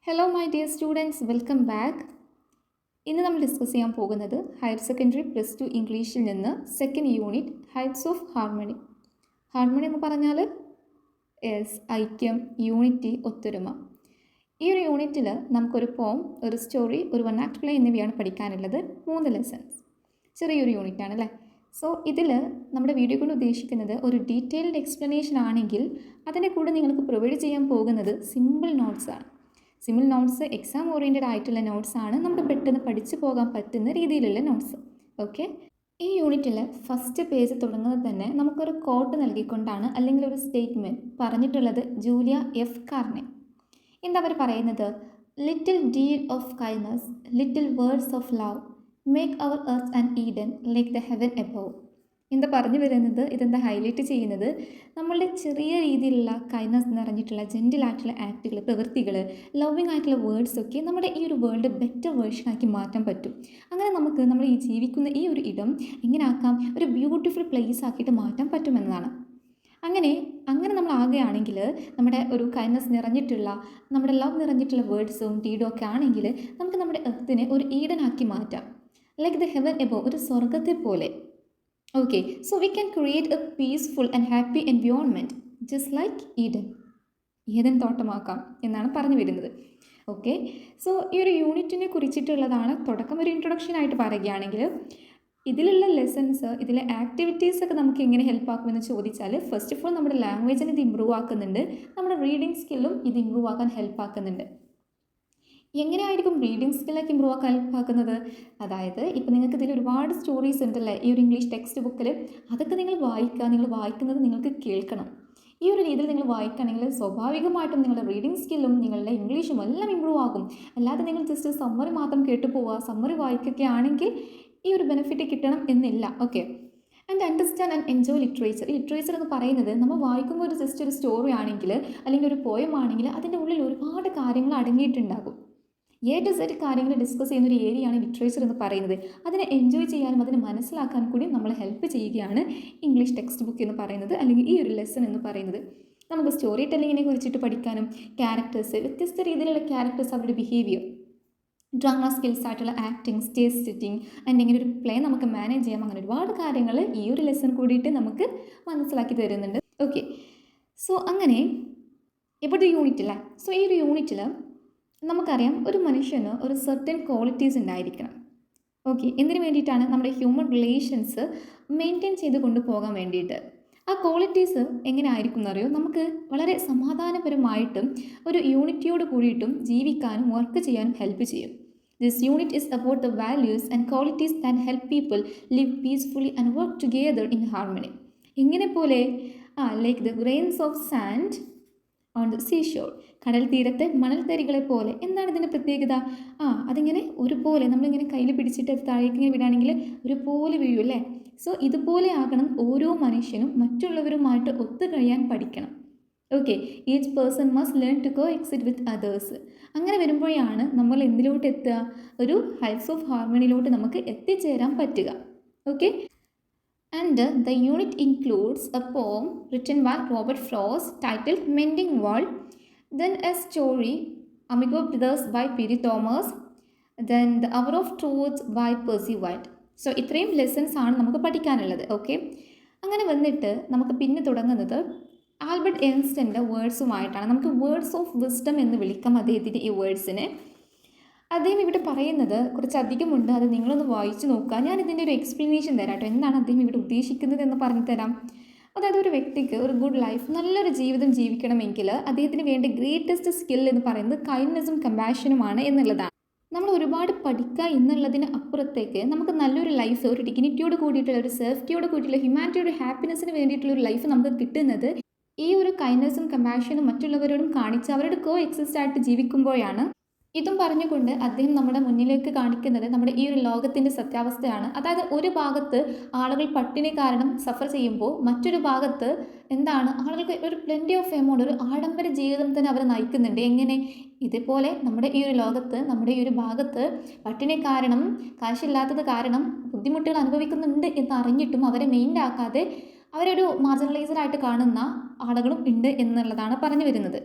Hello my dear students, welcome back. ഇന്ന് നമ്മൾ discuss ചെയ്യാൻ പോകുന്നത് ഹയർ സെക്കൻഡറി +2 ഇംഗ്ലീഷിൽ നിന്ന് second unit heights of harmony. Harmony എന്ന് പറഞ്ഞാൽ ഐക്യം, യൂണിറ്റി, ഒത്തൊരുമ. ഈ ഒരു യൂണിറ്റിൽ നമുക്കൊരു പോം, ഒരു സ്റ്റോറി, ഒരു വൺ ആക്ട് പ്ലേ എന്നിവയാണ് പഠിക്കാനുള്ളത്. 3 ലെസൺസ്. ചെറിയൊരു യൂണിറ്റാണ് അല്ലേ. സോ ഇതിൽ നമ്മുടെ വീഡിയോ കൊണ്ട് ഉദ്ദേശിക്കുന്നത് ഒരു ഡീറ്റെയിൽഡ് എക്സ്പ്ലനേഷൻ ആണെങ്കിൽ അതിൻ്റെ കൂടെ നിങ്ങൾക്ക് പ്രൊവൈഡ് ചെയ്യാൻ പോകുന്നത് സിമ്പിൾ നോട്ട്സാണ്. സിമ്പിൾ നോട്ട്സ് എക്സാം ഓറിയൻറ്റഡ് ആയിട്ടുള്ള നോട്ട്സാണ്, നമുക്ക് പെട്ടെന്ന് പഠിച്ചു പോകാൻ പറ്റുന്ന രീതിയിലുള്ള നോട്ട്സ്. ഓക്കെ, ഈ യൂണിറ്റിൽ ഫസ്റ്റ് പേജ് തുടങ്ങുന്നത് തന്നെ നമുക്കൊരു കോട്ട് നൽകിക്കൊണ്ടാണ്, അല്ലെങ്കിൽ ഒരു സ്റ്റേറ്റ്മെൻറ്റ് പറഞ്ഞിട്ടുള്ളത് ജൂലിയ എഫ് കാർനെ. എന്താ അവർ പറയുന്നത്? Little deed of kindness, little words of love, make our earth and Eden like the heaven above. എന്താ പറഞ്ഞു വരുന്നത്? ഇതെന്താ ഹൈലൈറ്റ് ചെയ്യുന്നത്? നമ്മളുടെ ചെറിയ രീതിയിലുള്ള കൈൻഡ്നസ് നിറഞ്ഞിട്ടുള്ള ജെൻറ്റിലായിട്ടുള്ള ആക്റ്റുകൾ, പ്രവൃത്തികൾ, ലവിങ് ആയിട്ടുള്ള വേർഡ്സൊക്കെ നമ്മുടെ ഈ ഒരു വേൾഡ് ബെറ്റർ വേർഷനാക്കി മാറ്റാൻ പറ്റും. അങ്ങനെ നമുക്ക് നമ്മൾ ഈ ജീവിക്കുന്ന ഈ ഒരു ഇടം എങ്ങനെ ആക്കാം? ഒരു ബ്യൂട്ടിഫുൾ പ്ലേസ് ആക്കിയിട്ട് മാറ്റാൻ പറ്റുമെന്നതാണ്. അങ്ങനെ നമ്മൾ ആകുകയാണെങ്കിൽ, നമ്മുടെ ഒരു കൈൻഡ്നസ് നിറഞ്ഞിട്ടുള്ള, നമ്മുടെ ലവ് നിറഞ്ഞിട്ടുള്ള വേർഡ്സും ഡീഡും ഒക്കെ ആണെങ്കിൽ നമുക്ക് നമ്മുടെ എർത്തിനെ ഒരു ഈഡനാക്കി മാറ്റാം. ലൈക്ക് ദ ഹെവൻ എബോവ്, ഒരു സ്വർഗത്തെ പോലെ. Okay, so we can create a peaceful and happy environment just like Eden. ഏതൻ തോട്ടമാക്കാം എന്നാണ് പറഞ്ഞു വരുന്നത്. ഓക്കെ, സോ ഈ ഒരു യൂണിറ്റിനെ കുറിച്ചിട്ടുള്ളതാണ്. തുടക്കം ഒരു ഇൻട്രൊഡക്ഷൻ ആയിട്ട് പറയുകയാണെങ്കിൽ, ഇതിലുള്ള ലെസൺസ്, ഇതിലെ ആക്ടിവിറ്റീസൊക്കെ നമുക്ക് എങ്ങനെ ഹെൽപ്പ് ആക്കുമെന്ന് ചോദിച്ചാൽ, ഫസ്റ്റ് ഓഫ് ഓൾ നമ്മുടെ ലാംഗ്വേജിനെ ഇത് ഇമ്പ്രൂവ് ആക്കുന്നുണ്ട്, നമ്മുടെ റീഡിങ് സ്കില്ലും ഇത് ഇമ്പ്രൂവ് ആക്കാൻ ഹെൽപ്പ് ആക്കുന്നുണ്ട്. എങ്ങനെയായിരിക്കും റീഡിങ് സ്കില്ലൊക്കെ ഇമ്പ്രൂവ് ആക്കാൻ ഹെൽപ്പ് ആക്കുന്നത്? അതായത് ഇപ്പോൾ നിങ്ങൾക്ക് ഇതിൽ ഒരുപാട് സ്റ്റോറീസ് ഉണ്ടല്ലേ ഈ ഒരു ഇംഗ്ലീഷ് ടെക്സ്റ്റ് ബുക്കിൽ, അതൊക്കെ നിങ്ങൾ വായിക്കുക. നിങ്ങൾ വായിക്കുന്നത് നിങ്ങൾക്ക് കേൾക്കണം. ഈ ഒരു രീതിയിൽ നിങ്ങൾ വായിക്കുകയാണെങ്കിൽ സ്വാഭാവികമായിട്ടും നിങ്ങളുടെ റീഡിങ് സ്കില്ലും നിങ്ങളുടെ ഇംഗ്ലീഷും എല്ലാം ഇമ്പ്രൂവ് ആകും. അല്ലാതെ നിങ്ങൾ ജസ്റ്റ് സമ്മറി മാത്രം കേട്ടു പോവുക, സമ്മറി വായിക്കുകയാണെങ്കിൽ ഈ ഒരു ബെനിഫിറ്റ് കിട്ടണം എന്നില്ല. Okay, and understand and enjoy literature. ഈ ലിറ്ററേച്ചർ എന്ന് പറയുന്നത് നമ്മൾ വായിക്കുമ്പോൾ ഒരു ജസ്റ്റ് ഒരു സ്റ്റോറി ആണെങ്കിൽ, അല്ലെങ്കിൽ ഒരു പോയം ആണെങ്കിൽ, അതിൻ്റെ ഉള്ളിൽ ഒരുപാട് കാര്യങ്ങൾ അടങ്ങിയിട്ടുണ്ടാകും. A to Z കാര്യങ്ങൾ ഡിസ്കസ് ചെയ്യുന്ന ഒരു ഏരിയയാണ് ലിറ്ററേച്ചർ എന്ന് പറയുന്നത്. അതിനെ എൻജോയ് ചെയ്യാനും അതിനെ മനസ്സിലാക്കാനും കൂടി നമ്മളെ ഹെൽപ്പ് ചെയ്യുകയാണ് ഇംഗ്ലീഷ് ടെക്സ്റ്റ് ബുക്ക് എന്ന് പറയുന്നത്, അല്ലെങ്കിൽ ഈ ഒരു ലെസൺ എന്ന് പറയുന്നത്. നമുക്ക് സ്റ്റോറി ടെല്ലിങ്ങിനെ കുറിച്ചിട്ട് പഠിക്കാനും, ക്യാരക്ടേഴ്സ്, വ്യത്യസ്ത രീതിയിലുള്ള ക്യാരക്ടേഴ്സ്, അവരുടെ ബിഹേവിയർ, ഡ്രാമ സ്കിൽസ് ആയിട്ടുള്ള ആക്ടിങ്, സ്റ്റേജ് സെറ്റിംഗ്, ആൻഡ് ഇങ്ങനെ ഒരു പ്ലേ നമുക്ക് മാനേജ് ചെയ്യാം. അങ്ങനെ ഒരുപാട് കാര്യങ്ങൾ ഈ ഒരു ലെസൺ കൂടിയിട്ട് നമുക്ക് മനസ്സിലാക്കി തരുന്നുണ്ട്. ഓക്കെ, സോ അങ്ങനെ ഇപ്പോഴത്തെ യൂണിറ്റില്ല. സോ ഈ ഒരു യൂണിറ്റിൽ നമുക്കറിയാം, ഒരു മനുഷ്യന് ഒരു സർട്ടൻ ക്വാളിറ്റീസ് ഉണ്ടായിരിക്കണം. ഓക്കെ, എന്തിനു വേണ്ടിയിട്ടാണ്? നമ്മുടെ ഹ്യൂമൻ റിലേഷൻസ് മെയിൻറ്റെയിൻ ചെയ്ത് കൊണ്ടുപോകാൻ വേണ്ടിയിട്ട്. ആ ക്വാളിറ്റീസ് എങ്ങനെ ആയിരിക്കും എന്നറിയോ? നമുക്ക് വളരെ സമാധാനപരമായിട്ടും ഒരു യൂണിറ്റിയോട് കൂടിയിട്ടും ജീവിക്കാനും വർക്ക് ചെയ്യാനും ഹെൽപ്പ് ചെയ്യും. This unit is about the values and qualities that help people live peacefully and work together in harmony. എങ്ങനെ പോലെ? Like the grains of sand on the seashore. കടൽ തീരത്തെ മണൽത്തരികളെ പോലെ. എന്താണ് ഇതിൻ്റെ പ്രത്യേകത? അതിങ്ങനെ ഒരുപോലെ നമ്മളിങ്ങനെ കയ്യിൽ പിടിച്ചിട്ട് അത് താഴേക്ക് ഇങ്ങനെ വിടുകയാണെങ്കിൽ ഒരുപോലെ വീഴും അല്ലേ. സോ ഇതുപോലെ ആകണം ഓരോ മനുഷ്യനും മറ്റുള്ളവരുമായിട്ട് ഒത്തു കഴിയാൻ പഠിക്കണം. Okay, each person must learn to coexist with others. അങ്ങനെ വരുമ്പോഴാണ് നമ്മൾ എന്തിലോട്ട് എത്തുക? ഒരു ഹൈറ്റ്സ് ഓഫ് ഹാർമണിയിലോട്ട് നമുക്ക് എത്തിച്ചേരാൻ പറ്റുക. Okay, and the unit includes a poem written by Robert Frost titled Mending World, then a story Amigo Brothers by Perry Thomas, then The Hour of Truth by Percy White. So ഇത്രയും lessons ആണ് നമുക്ക് പഠിക്കാനുള്ളത്. Okay, അങ്ങനെ വന്നിട്ട് നമുക്ക് പിന്നെ തുടങ്ങുന്നത് Albert ഐൻസ്റ്റൈൻ്റെ വേർഡ്സുമായിട്ടാണ്. നമുക്ക് വേർഡ്സ് ഓഫ് വിസ്ഡം എന്ന് വിളിക്കാം അദ്ദേഹത്തിൻ്റെ ഈ വേർഡ്സിനെ. അദ്ദേഹം ഇവിടെ പറയുന്നത് കുറച്ചധികമുണ്ട്, അത് നിങ്ങളൊന്ന് വായിച്ചു നോക്കുക. ഞാൻ ഇതിൻ്റെ ഒരു എക്സ്പ്ലനേഷൻ തരാം കേട്ടോ, എന്താണ് അദ്ദേഹം ഇവിടെ ഉദ്ദേശിക്കുന്നത് എന്ന് പറഞ്ഞു തരാം. അതായത് ഒരു വ്യക്തിക്ക് ഒരു ഗുഡ് ലൈഫ്, നല്ലൊരു ജീവിതം ജീവിക്കണമെങ്കിൽ അദ്ദേഹത്തിന് വേണ്ട ഗ്രേറ്റസ്റ്റ് സ്കിൽ എന്ന് പറയുന്നത് കൈൻഡ്നെസ്സും കമ്പാഷനുമാണ് എന്നുള്ളതാണ്. നമ്മൾ ഒരുപാട് പഠിക്കുക എന്നുള്ളതിന് അപ്പുറത്തേക്ക് നമുക്ക് നല്ലൊരു ലൈഫ്, ഒരു ഡിഗ്നിറ്റിയോട് കൂടിയിട്ടുള്ള, ഒരു സേഫ്റ്റിയോട് കൂടിയിട്ടുള്ള, ഹ്യൂമാനിറ്റിയുടെ ഹാപ്പിനെസ്സിന് വേണ്ടിയിട്ടുള്ള ഒരു ലൈഫ് നമുക്ക് കിട്ടുന്നത് ഈ ഒരു കൈൻഡ്നെസ്സും കമ്പാഷനും മറ്റുള്ളവരോടും കാണിച്ച് അവരുടെ കോ എക്സിസ്റ്റ് ആയിട്ട് ജീവിക്കുമ്പോഴാണ്. ഇതും പറഞ്ഞുകൊണ്ട് അദ്ദേഹം നമ്മുടെ മുന്നിലേക്ക് കാണിക്കുന്നത് നമ്മുടെ ഈ ഒരു ലോകത്തിൻ്റെ സത്യാവസ്ഥയാണ്. അതായത് ഒരു ഭാഗത്ത് ആളുകൾ പട്ടിണി കാരണം സഫർ ചെയ്യുമ്പോൾ, മറ്റൊരു ഭാഗത്ത് എന്താണ്, ആളുകൾക്ക് ഒരു പ്ലെൻറ്റി ഓഫ് എമൗണ്ട്, ഒരു ആഡംബര ജീവിതം തന്നെ അവർ നയിക്കുന്നുണ്ട്. എങ്ങനെ? ഇതേപോലെ നമ്മുടെ ഈ ഒരു ലോകത്ത്, നമ്മുടെ ഈ ഒരു ഭാഗത്ത് പട്ടിണി കാരണം, കാശില്ലാത്തത് കാരണം ബുദ്ധിമുട്ടുകൾ അനുഭവിക്കുന്നുണ്ട് എന്ന് അറിഞ്ഞിട്ടും അവരെ മെയിൻഡ് ആക്കാതെ അവരൊരു മാർജിനലൈസ്ഡ് ആയിട്ട് കാണുന്ന ആളുകളും ഉണ്ട് എന്നുള്ളതാണ് പറഞ്ഞു വരുന്നത്.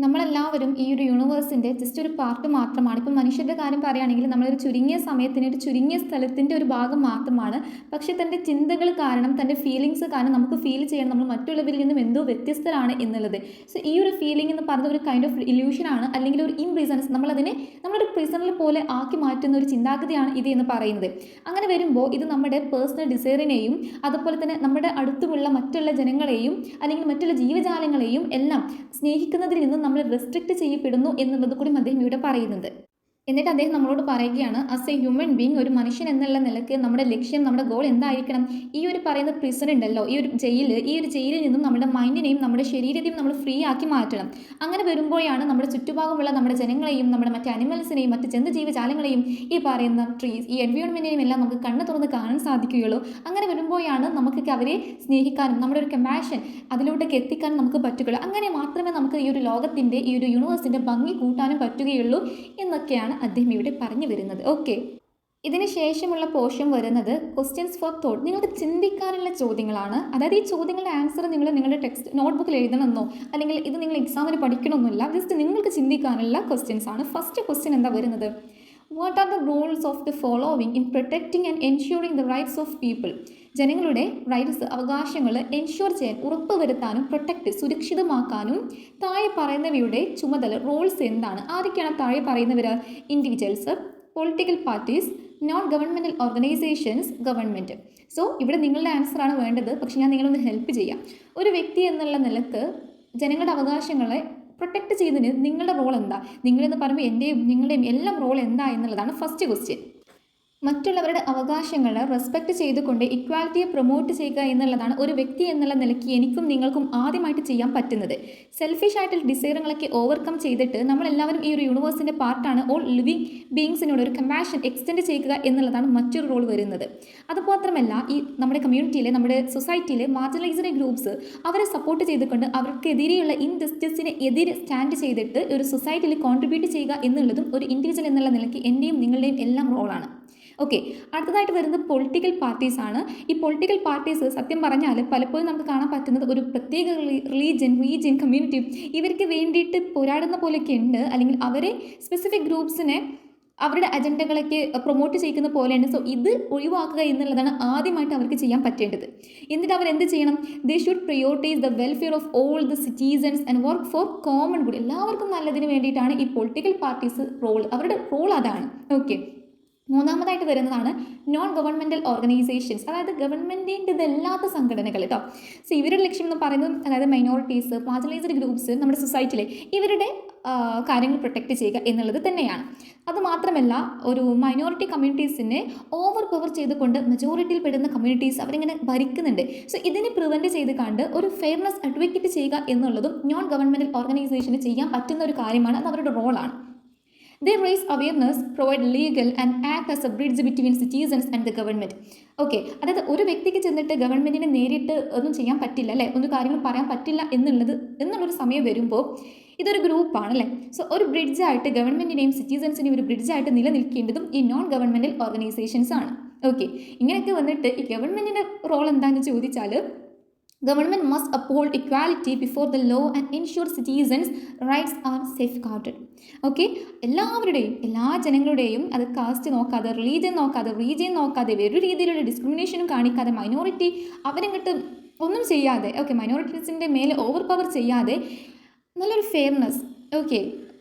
നമ്മളെല്ലാവരും ഈ ഒരു യൂണിവേഴ്സിൻ്റെ ജസ്റ്റ് ഒരു പാർട്ട് മാത്രമാണ്. ഇപ്പം മനുഷ്യരുടെ കാര്യം പറയുകയാണെങ്കിൽ നമ്മളൊരു ചുരുങ്ങിയ സമയത്തിന് ഒരു ചുരുങ്ങിയ സ്ഥലത്തിൻ്റെ ഒരു ഭാഗം മാത്രമാണ്. പക്ഷേ തൻ്റെ ചിന്തകൾ കാരണം, തൻ്റെ ഫീലിങ്സ് കാരണം നമുക്ക് ഫീൽ ചെയ്യണം നമ്മൾ മറ്റുള്ളവരിൽ നിന്നും എന്തോ വ്യത്യസ്തരാണ് എന്നുള്ളത്. സോ ഈ ഒരു ഫീലിംഗ് എന്ന് പറയുന്നത് ഒരു കൈൻഡ് ഓഫ് ഇല്യൂഷനാണ്, അല്ലെങ്കിൽ ഒരു ഇംപ്രിസൺസ്, നമ്മളതിനെ നമ്മളൊരു പ്രിസണിൽ പോലെ ആക്കി മാറ്റുന്ന ഒരു ചിന്താഗതിയാണ് ഇത് എന്ന് പറയുന്നത്. അങ്ങനെ വരുമ്പോൾ ഇത് നമ്മുടെ പേഴ്സണൽ ഡിസയറിനെയും അതുപോലെ തന്നെ നമ്മുടെ അടുത്തുമുള്ള മറ്റുള്ള ജനങ്ങളെയും അല്ലെങ്കിൽ മറ്റുള്ള ജീവജാലങ്ങളെയും എല്ലാം സ്നേഹിക്കുന്നതിൽ നിന്നും നമ്മൾ റെസ്ട്രിക്റ്റ് ചെയ്യപ്പെടുന്നു എന്നുള്ളത് കൂടി അദ്ദേഹം ഇവിടെ പറയുന്നുണ്ട്. എന്നിട്ട് അദ്ദേഹം നമ്മളോട് പറയുകയാണ്, ആസ് എ ഹ്യൂമൻ ബീങ്, ഒരു മനുഷ്യൻ എന്നുള്ള നിലയ്ക്ക് നമ്മുടെ ലക്ഷ്യം, നമ്മുടെ ഗോൾ എന്തായിരിക്കണം? ഈ ഒരു പറയുന്ന പ്രിസൺ ഉണ്ടല്ലോ, ഈ ഒരു ജയിലിൽ നിന്നും നമ്മുടെ മൈൻഡിനെയും നമ്മുടെ ശരീരത്തെയും നമ്മൾ ഫ്രീ ആക്കി മാറ്റണം. അങ്ങനെ വരുമ്പോഴാണ് നമ്മുടെ ചുറ്റുഭാഗമുള്ള നമ്മുടെ ജനങ്ങളെയും നമ്മുടെ മറ്റ് അനിമൽസിനെയും മറ്റ് ജന്തുജീവജാലങ്ങളെയും ഈ പറയുന്ന ട്രീസ്, ഈ എൻവയോൺമെൻറ്റിനെയും എല്ലാം നമുക്ക് കണ്ണ് തുറന്ന് കാണാൻ സാധിക്കുകയുള്ളൂ. അങ്ങനെ വരുമ്പോഴാണ് നമുക്കൊക്കെ അവരെ സ്നേഹിക്കാനും നമ്മുടെ ഒരു കമ്പാഷൻ അതിലോട്ടേക്ക് എത്തിക്കാനും നമുക്ക് പറ്റുകയുള്ളൂ. അങ്ങനെ മാത്രമേ നമുക്ക് ഈ ഒരു ലോകത്തിൻ്റെ, ഈ ഒരു യൂണിവേഴ്സിൻ്റെ ഭംഗി കൂട്ടാനും പറ്റുകയുള്ളൂ എന്നൊക്കെയാണ് അദ്ദേഹം ഇവിടെ പറഞ്ഞു വരുന്നത്. ഓക്കെ, ഇതിന് ശേഷമുള്ള പോർഷൻ വരുന്നത് ക്വസ്റ്റ്യൻസ് ഫോർ തോട്ട്, നിങ്ങൾക്ക് ചിന്തിക്കാനുള്ള ചോദ്യങ്ങളാണ്. അതായത് ഈ ചോദ്യങ്ങളുടെ ആൻസർ നിങ്ങൾ നിങ്ങളുടെ ടെക്സ്റ്റ് നോട്ട്ബുക്കിൽ എഴുതണമെന്നോ അല്ലെങ്കിൽ ഇത് നിങ്ങൾ എക്സാമിന് പഠിക്കണമെന്നില്ല, ജസ്റ്റ് നിങ്ങൾക്ക് ചിന്തിക്കാനുള്ള ക്വസ്റ്റ്യൻസ് ആണ്. ഫസ്റ്റ് ക്വസ്റ്റ്യൻ എന്താ വരുന്നത്? What are the rules of the following in protecting and ensuring the rights of people? ജനങ്ങളുടെ റൈറ്റ്സ്, അവകാശങ്ങൾ എൻഷ്യൂർ ചെയ്യാൻ, ഉറപ്പുവരുത്താനും പ്രൊട്ടക്റ്റ്, സുരക്ഷിതമാക്കാനും താഴെ പറയുന്നവയുടെ ചുമതല, റോൾസ് എന്താണ്? ആരൊക്കെയാണ് താഴെ പറയുന്നവർ? Individuals, political parties, non governmental organisations, government. So ഇവിടെ നിങ്ങളുടെ ആൻസറാണ് വേണ്ടത്. പക്ഷേ ഞാൻ നിങ്ങളൊന്ന് ഹെൽപ്പ് ചെയ്യാം. ഒരു വ്യക്തി എന്നുള്ള നിലക്ക് ജനങ്ങളുടെ അവകാശങ്ങളെ പ്രൊട്ടക്റ്റ് ചെയ്യുന്നതിന് നിങ്ങളുടെ റോൾ എന്താ? നിങ്ങളെന്ന് പറയുമ്പോൾ എൻ്റെയും നിങ്ങളുടെയും എല്ലാം റോൾ എന്താ എന്നുള്ളതാണ് ഫസ്റ്റ് ക്വസ്റ്റ്യൻ. മറ്റുള്ളവരുടെ അവകാശങ്ങളെ റെസ്പെക്റ്റ് ചെയ്തുകൊണ്ട് ഇക്വാലിറ്റിയെ പ്രൊമോട്ട് ചെയ്യുക എന്നുള്ളതാണ് ഒരു വ്യക്തി എന്നുള്ള നിലയ്ക്ക് എനിക്കും നിങ്ങൾക്കും ആദ്യമായിട്ട് ചെയ്യാൻ പറ്റുന്നത്. സെൽഫിഷ് ആയിട്ടുള്ള ഡിസൈറുകളൊക്കെ ഓവർകം ചെയ്തിട്ട് നമ്മളെല്ലാവരും ഈ ഒരു യൂണിവേഴ്സിൻ്റെ പാർട്ടാണ്. ഓൾ ലിവിങ് ബീയിങ്സിനോട് ഒരു കമ്പാഷൻ എക്സ്റ്റെൻഡ് ചെയ്യുക എന്നുള്ളതാണ് മറ്റൊരു റോൾ വരുന്നത്. അതുമാത്രമല്ല, ഈ നമ്മുടെ കമ്മ്യൂണിറ്റിയിലെ, നമ്മുടെ സൊസൈറ്റിയിലെ മാർജിനലൈസ്ഡ് ഗ്രൂപ്പ്സ് അവരെ സപ്പോർട്ട് ചെയ്തുകൊണ്ട് അവർക്കെതിരെയുള്ള ഇൻജസ്റ്റിസിനെ എതിരെ സ്റ്റാൻഡ് ചെയ്തിട്ട് ഒരു സൊസൈറ്റിയിൽ കോൺട്രിബ്യൂട്ട് ചെയ്യുക എന്നുള്ളതും ഒരു ഇൻഡിവിജ്വൽ എന്നുള്ള നിലയ്ക്ക് എൻ്റെയും നിങ്ങളുടെയും എല്ലാം റോളാണ്. ഓക്കെ, അടുത്തതായിട്ട് വരുന്നത് പൊളിറ്റിക്കൽ പാർട്ടീസ് ആണ്. ഈ പൊളിറ്റിക്കൽ പാർട്ടീസ് സത്യം പറഞ്ഞാൽ പലപ്പോഴും നമുക്ക് കാണാൻ പറ്റുന്നത് ഒരു പ്രത്യേക റീജിയൻ കമ്മ്യൂണിറ്റി ഇവർക്ക് വേണ്ടിയിട്ട് പോരാടുന്ന പോലെയൊക്കെ ഉണ്ട്, അല്ലെങ്കിൽ അവരെ സ്പെസിഫിക് ഗ്രൂപ്പ്സിനെ അവരുടെ അജണ്ടകളൊക്കെ പ്രൊമോട്ട് ചെയ്യുന്ന പോലെയുണ്ട്. സോ ഇത് ഒഴിവാക്കുക എന്നുള്ളതാണ് ആദ്യമായിട്ട് അവർക്ക് ചെയ്യാൻ പറ്റേണ്ടത്. എന്നിട്ട് അവർ എന്ത് ചെയ്യണം? They should prioritise the welfare of all the citizens and work for common good. എല്ലാവർക്കും നല്ലതിന് വേണ്ടിയിട്ടാണ് ഈ പൊളിറ്റിക്കൽ പാർട്ടീസ് റോൾ, അവരുടെ റോൾ അതാണ്. ഓക്കെ, മൂന്നാമതായിട്ട് വരുന്നതാണ് നോൺ ഗവൺമെൻറ്റൽ ഓർഗനൈസേഷൻസ്, അതായത് ഗവൺമെൻറ്റിൻ്റെതല്ലാത്ത സംഘടനകൾ കേട്ടോ. സോ ഇവരുടെ ലക്ഷ്യം എന്ന് പറയുന്നത്, അതായത് മൈനോറിറ്റീസ്, മാർജിനലൈസ്ഡ് ഗ്രൂപ്പ്സ്, നമ്മുടെ സൊസൈറ്റിയിലെ ഇവരുടെ കാര്യങ്ങൾ പ്രൊട്ടക്റ്റ് ചെയ്യുക എന്നുള്ളത് തന്നെയാണ്. അതുമാത്രമല്ല, ഒരു മൈനോറിറ്റി കമ്മ്യൂണിറ്റീസിനെ ഓവർ പവർ ചെയ്തുകൊണ്ട് മെജോറിറ്റിയിൽ പെടുന്ന കമ്മ്യൂണിറ്റീസ് അവരിങ്ങനെ ഭരിക്കുന്നുണ്ട്. സോ ഇതിനെ പ്രിവെൻറ്റ് ചെയ്ത് കണ്ട് ഒരു ഫെയർനെസ് അഡ്വക്കേറ്റ് ചെയ്യുക എന്നുള്ളതും നോൺ ഗവൺമെൻറ്റൽ ഓർഗനൈസേഷന് ചെയ്യാൻ പറ്റുന്ന ഒരു കാര്യമാണ്. അത് അവരുടെ റോളാണ്. They raise awareness, provide legal and act as a bridge between citizens and the government. Okay, അതായത് ഒരു വ്യക്തിക്ക് ചെന്നിട്ട് ഗവൺമെൻറ്റിനെ നേരിട്ട് ഒന്നും ചെയ്യാൻ പറ്റില്ല, അല്ലേ, ഒന്നും കാര്യങ്ങൾ പറയാൻ പറ്റില്ല എന്നുള്ളൊരു സമയം വരുമ്പോൾ ഇതൊരു ഗ്രൂപ്പാണ്, അല്ലേ. സോ ഒരു ബ്രിഡ്ജായിട്ട് ഗവൺമെൻറ്റിനെയും സിറ്റിസൺസിനെയും ഒരു ബ്രിഡ്ജായിട്ട് നിലനിൽക്കേണ്ടതും ഈ നോൺ ഗവൺമെൻറ്റൽ ഓർഗനൈസേഷൻസ് ആണ്. ഓക്കെ, ഇങ്ങനെയൊക്കെ വന്നിട്ട് ഈ ഗവൺമെൻറ്റിൻ്റെ റോൾ എന്താണെന്ന് ചോദിച്ചാൽ, Government must uphold equality before the law and ensure citizens' rights are safeguarded. Okay, എല്ലാവരുടെയും, എല്ലാ ജനങ്ങളുടെയും, അത് കാസ്റ്റ് നോക്കാതെ, റിലീജിയൻ നോക്കാതെ ഒരു രീതിയിലുള്ള ഡിസ്ക്രിമിനേഷനും കാണിക്കാതെ, മൈനോറിറ്റി അവരങ്ങോട്ട് ഒന്നും ചെയ്യാതെ, ഓക്കെ, മൈനോറിറ്റീസിൻ്റെ മേലെ ഓവർ പവർ ചെയ്യാതെ നല്ലൊരു ഫെയർനെസ്, ഓക്കെ,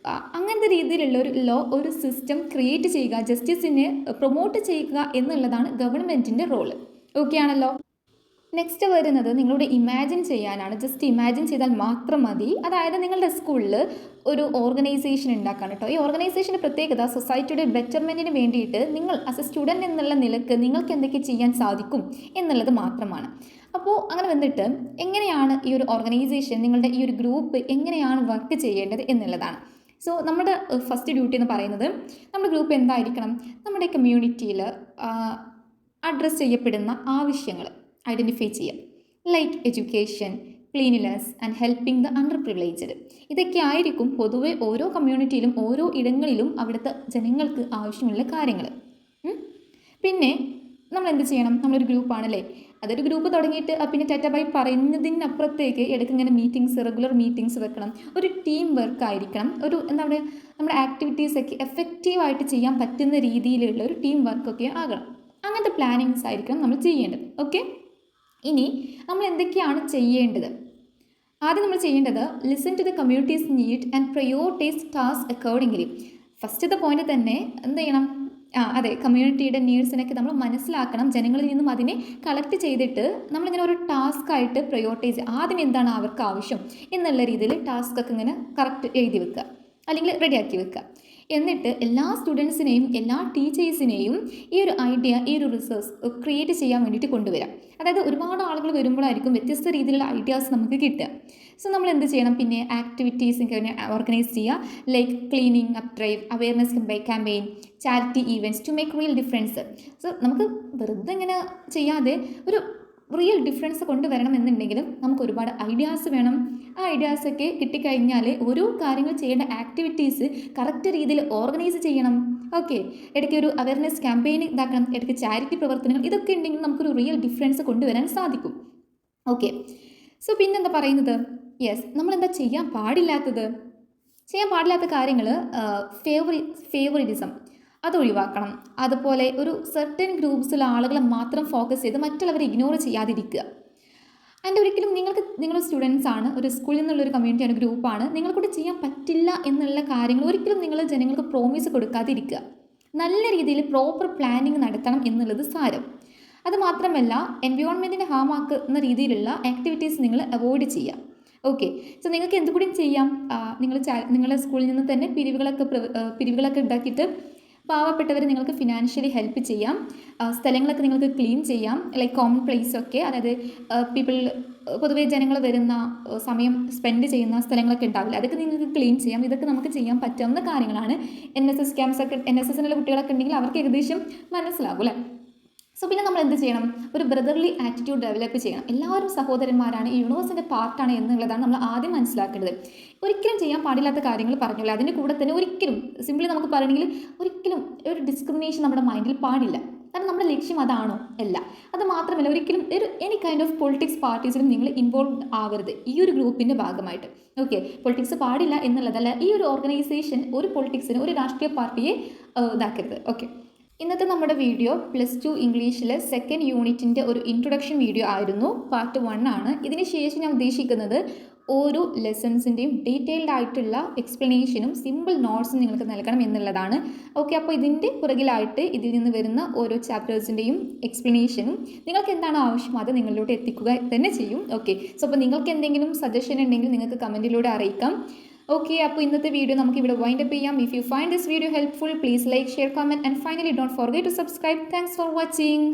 അങ്ങനത്തെ രീതിയിലുള്ള ഒരു ലോ, ഒരു സിസ്റ്റം ക്രിയേറ്റ് ചെയ്യുക, ജസ്റ്റിസിനെ പ്രൊമോട്ട് ചെയ്യുക എന്നുള്ളതാണ് ഗവൺമെൻറ്റിൻ്റെ റോള്. ഓക്കെ ആണല്ലോ. നെക്സ്റ്റ് വരുന്നത് നിങ്ങളോട് ഇമാജിൻ ചെയ്യാനാണ്. ജസ്റ്റ് ഇമാജിൻ ചെയ്താൽ മാത്രം മതി. അതായത് നിങ്ങളുടെ സ്കൂളിൽ ഒരു ഓർഗനൈസേഷൻ ഉണ്ടാക്കാൻ കേട്ടോ. ഈ ഓർഗനൈസേഷൻ്റെ പ്രത്യേകത സൊസൈറ്റിയുടെ ബെറ്റർമെൻറ്റിന് വേണ്ടിയിട്ട് നിങ്ങൾ ആസ് എ സ്റ്റുഡൻറ്റ് എന്നുള്ള നിലക്ക് നിങ്ങൾക്ക് എന്തൊക്കെ ചെയ്യാൻ സാധിക്കും എന്നുള്ളത് മാത്രമാണ്. അപ്പോൾ അങ്ങനെ വന്നിട്ട് എങ്ങനെയാണ് ഈ ഒരു ഓർഗനൈസേഷൻ, നിങ്ങളുടെ ഈ ഒരു ഗ്രൂപ്പ് എങ്ങനെയാണ് വർക്ക് ചെയ്യേണ്ടത് എന്നുള്ളതാണ്. സോ നമ്മുടെ ഫസ്റ്റ് ഡ്യൂട്ടി എന്ന് പറയുന്നത്, നമ്മുടെ ഗ്രൂപ്പ് എന്തായിരിക്കണം? നമ്മുടെ കമ്മ്യൂണിറ്റിയിൽ അഡ്രസ്സ് ചെയ്യപ്പെടുന്ന ആവശ്യങ്ങൾ ഐഡൻറ്റിഫൈ ചെയ്യുക, like education, cleanliness and helping the under privileged. ഇതൊക്കെ ആയിരിക്കും പൊതുവെ ഓരോ കമ്മ്യൂണിറ്റിയിലും ഓരോ ഇടങ്ങളിലും അവിടുത്തെ ജനങ്ങൾക്ക് ആവശ്യമുള്ള കാര്യങ്ങൾ. പിന്നെ നമ്മൾ എന്ത് ചെയ്യണം? നമ്മളൊരു ഗ്രൂപ്പാണല്ലേ, അതൊരു ഗ്രൂപ്പ് തുടങ്ങിയിട്ട് പിന്നെ ടാറ്റ ബൈ പറയുന്നതിനപ്പുറത്തേക്ക് ഇടയ്ക്ക് ഇങ്ങനെ മീറ്റിംഗ്സ്, റെഗുലർ മീറ്റിംഗ്സ് വെക്കണം. ഒരു ടീം വർക്ക് ആയിരിക്കണം. ഒരു എന്താ പറയുക, നമ്മുടെ ആക്ടിവിറ്റീസൊക്കെ എഫക്റ്റീവായിട്ട് ചെയ്യാൻ പറ്റുന്ന രീതിയിലുള്ള ഒരു ടീം വർക്കൊക്കെ ആകണം. അങ്ങനത്തെ പ്ലാനിങ്സ് ആയിരിക്കണം നമ്മൾ ചെയ്യേണ്ടത്. ഓക്കെ, ഇനി നമ്മൾ എന്തൊക്കെയാണ് ചെയ്യേണ്ടത്? ആദ്യം നമ്മൾ ചെയ്യേണ്ടത് listen to the communities need and prioritise task accordingly. ഫസ്റ്റത്തെ പോയിന്റ് തന്നെ എന്ത് ചെയ്യണം? അതെ, കമ്മ്യൂണിറ്റിയുടെ നീഡ്സിനൊക്കെ നമ്മൾ മനസ്സിലാക്കണം. ജനങ്ങളിൽ നിന്നും അതിനെ കളക്ട് ചെയ്തിട്ട് നമ്മളിങ്ങനെ ഒരു ടാസ്ക് ആയിട്ട് പ്രയോറിറ്റൈസ്, ആദ്യം എന്താണ് അവർക്ക് ആവശ്യം എന്നുള്ള രീതിയിൽ ടാസ്ക് ഒക്കെ ഇങ്ങനെ കറക്റ്റ് എഴുതി വെക്കുക, അല്ലെങ്കിൽ റെഡിയാക്കി വെക്കുക. എന്നിട്ട് എല്ലാ സ്റ്റുഡൻസിനെയും എല്ലാ ടീച്ചേഴ്സിനെയും ഈ ഒരു ഐഡിയ, ഈ ഒരു റിസോഴ്സ് ക്രിയേറ്റ് ചെയ്യാൻ വേണ്ടിയിട്ട് കൊണ്ടുവരാം. അതായത് ഒരുപാട് ആളുകൾ വരുമ്പോഴായിരിക്കും വ്യത്യസ്ത രീതിയിലുള്ള ഐഡിയാസ് നമുക്ക് കിട്ടുക. സോ നമ്മൾ എന്ത് ചെയ്യണം? പിന്നെ ആക്ടിവിറ്റീസ് ഓർഗനൈസ് ചെയ്യുക. Like cleaning up drive, awareness campaign, charity events to make real difference. So നമുക്ക് വെറുതെ ഇങ്ങനെ ചെയ്യാതെ ഒരു റിയൽ ഡിഫറൻസ് കൊണ്ടുവരണം എന്നുണ്ടെങ്കിലും നമുക്ക് ഒരുപാട് ഐഡിയാസ് വേണം. ആ ഐഡിയാസൊക്കെ കിട്ടിക്കഴിഞ്ഞാൽ ഓരോ കാര്യങ്ങൾ ചെയ്യേണ്ട ആക്ടിവിറ്റീസ് കറക്റ്റ് രീതിയിൽ ഓർഗനൈസ് ചെയ്യണം. ഓക്കെ, ഇടയ്ക്ക് ഒരു അവയർനെസ് ക്യാമ്പയിൻ ഇതാക്കണം, ഇടയ്ക്ക് ചാരിറ്റി പ്രവർത്തനങ്ങൾ, ഇതൊക്കെ ഉണ്ടെങ്കിൽ നമുക്കൊരു റിയൽ ഡിഫറൻസ് കൊണ്ടുവരാൻ സാധിക്കും. ഓക്കെ, സോ പിന്നെന്താ പറയുന്നത്? യെസ്, നമ്മളെന്താ ചെയ്യാൻ പാടില്ലാത്ത കാര്യങ്ങൾ, ഫേവറിറ്റിസം അത് ഒഴിവാക്കണം. അതുപോലെ ഒരു സർട്ടൻ ഗ്രൂപ്പ്സിലുള്ള ആളുകളെ മാത്രം ഫോക്കസ് ചെയ്ത് മറ്റുള്ളവരെ ഇഗ്നോർ ചെയ്യാതിരിക്കുക. ആൻഡ് ഒരിക്കലും നിങ്ങൾ സ്റ്റുഡൻസ് ആണ്, ഒരു സ്കൂളിൽ നിന്നുള്ളൊരു കമ്മ്യൂണിറ്റിയാണ്, ഗ്രൂപ്പാണ്, നിങ്ങൾക്കൂടെ ചെയ്യാൻ പറ്റില്ല എന്നുള്ള കാര്യങ്ങൾ ഒരിക്കലും നിങ്ങൾ ജനങ്ങൾക്ക് പ്രോമിസ് കൊടുക്കാതിരിക്കുക. നല്ല രീതിയിൽ പ്രോപ്പർ പ്ലാനിങ് നടത്തണം എന്നുള്ളത് സാരം. അതുമാത്രമല്ല എൻവയോൺമെൻറ്റിനെ ഹാമാക്കുന്ന രീതിയിലുള്ള ആക്ടിവിറ്റീസ് നിങ്ങൾ അവോയ്ഡ് ചെയ്യുക. ഓക്കെ, സോ നിങ്ങൾക്ക് എന്തുകൂടി ചെയ്യാം? നിങ്ങളുടെ സ്കൂളിൽ നിന്ന് തന്നെ പിരിവുകളൊക്കെ ഉണ്ടാക്കിയിട്ട് പാവപ്പെട്ടവർ നിങ്ങൾക്ക് ഫിനാൻഷ്യലി ഹെൽപ്പ് ചെയ്യാം. സ്ഥലങ്ങളൊക്കെ നിങ്ങൾക്ക് ക്ലീൻ ചെയ്യാം, ലൈക്ക് കോമൺ പ്ലേസൊക്കെ, അതായത് പൊതുവേ ജനങ്ങൾ വരുന്ന സമയം സ്പെൻഡ് ചെയ്യുന്ന സ്ഥലങ്ങളൊക്കെ ഉണ്ടാവില്ല, അതൊക്കെ നിങ്ങൾക്ക് ക്ലീൻ ചെയ്യാം. ഇതൊക്കെ നമുക്ക് ചെയ്യാൻ പറ്റാവുന്ന കാര്യങ്ങളാണ്. NSS ക്യാമ്പ്സൊക്കെ, NSSനുള്ള കുട്ടികളൊക്കെ ഉണ്ടെങ്കിൽ അവർക്ക് ഏകദേശം മനസ്സിലാകും അല്ലേ? സോ പിന്നെ നമ്മൾ എന്ത് ചെയ്യണം? ഒരു ബ്രദർലി ആറ്റിറ്റ്യൂഡ് ഡെവലപ്പ് ചെയ്യണം. എല്ലാവരും സഹോദരന്മാരാണ്, ഈ യൂണിവേഴ്സിൻ്റെ പാർട്ടാണ് എന്നുള്ളതാണ് നമ്മൾ ആദ്യം മനസ്സിലാക്കേണ്ടത്. ഒരിക്കലും ചെയ്യാൻ പാടില്ലാത്ത കാര്യങ്ങൾ പറഞ്ഞില്ല. അതിൻ്റെ കൂടെ തന്നെ ഒരിക്കലും സിംപ്ലി നമുക്ക് പറയണമെങ്കിൽ ഒരിക്കലും ഒരു ഡിസ്ക്രിമിനേഷൻ നമ്മുടെ മൈൻഡിൽ പാടില്ല. കാരണം നമ്മുടെ ലക്ഷ്യം അതാണോ? അല്ല. അത് മാത്രമല്ല ഒരിക്കലും എനി കൈൻഡ് ഓഫ് പൊളിറ്റിക്സ് പാർട്ടീസിലും നിങ്ങൾ ഇൻവോൾവ് ആവരുത് ഈ ഒരു ഗ്രൂപ്പിൻ്റെ ഭാഗമായിട്ട്. ഓക്കെ, പൊളിറ്റിക്സ് പാടില്ല എന്നുള്ളതല്ല, ഈ ഒരു ഓർഗനൈസേഷൻ ഒരു പൊളിറ്റിക്സിന്, ഒരു രാഷ്ട്രീയ പാർട്ടിയെ ഇതാക്കരുത്. ഓക്കെ, ഇന്നത്തെ നമ്മുടെ വീഡിയോ +2 ഇംഗ്ലീഷിലെ സെക്കൻഡ് യൂണിറ്റിൻ്റെ ഒരു ഇൻട്രൊഡക്ഷൻ വീഡിയോ ആയിരുന്നു. പാർട്ട് 1 ആണ്. ഇതിന് ശേഷം ഞാൻ ഉദ്ദേശിക്കുന്നത് ഓരോ ലെസൺസിൻ്റെയും ഡീറ്റെയിൽഡ് ആയിട്ടുള്ള എക്സ്പ്ലനേഷനും സിമ്പിൾ നോട്ട്സും നിങ്ങൾക്ക് നൽകണം എന്നുള്ളതാണ്. ഓക്കെ, അപ്പോൾ ഇതിൻ്റെ പുറകിലായിട്ട് ഇതിൽ നിന്ന് വരുന്ന ഓരോ ചാപ്റ്റേഴ്സിൻ്റെയും എക്സ്പ്ലനേഷനും നിങ്ങൾക്ക് എന്താണ് ആവശ്യം അത് നിങ്ങളിലോട്ട് എത്തിക്കുക തന്നെ ചെയ്യും. ഓക്കെ, സോ അപ്പോൾ നിങ്ങൾക്ക് എന്തെങ്കിലും സജഷൻ ഉണ്ടെങ്കിൽ നിങ്ങൾക്ക് കമൻറ്റിലൂടെ അറിയിക്കാം. ഓക്കെ, അപ്പോൾ ഇന്നത്തെ വീഡിയോ നമുക്ക് ഇവിടെ വൈൻഡ് അപ്പ് ചെയ്യാം. If you find this video helpful, please like, share, comment and finally don't forget to subscribe. Thanks for watching.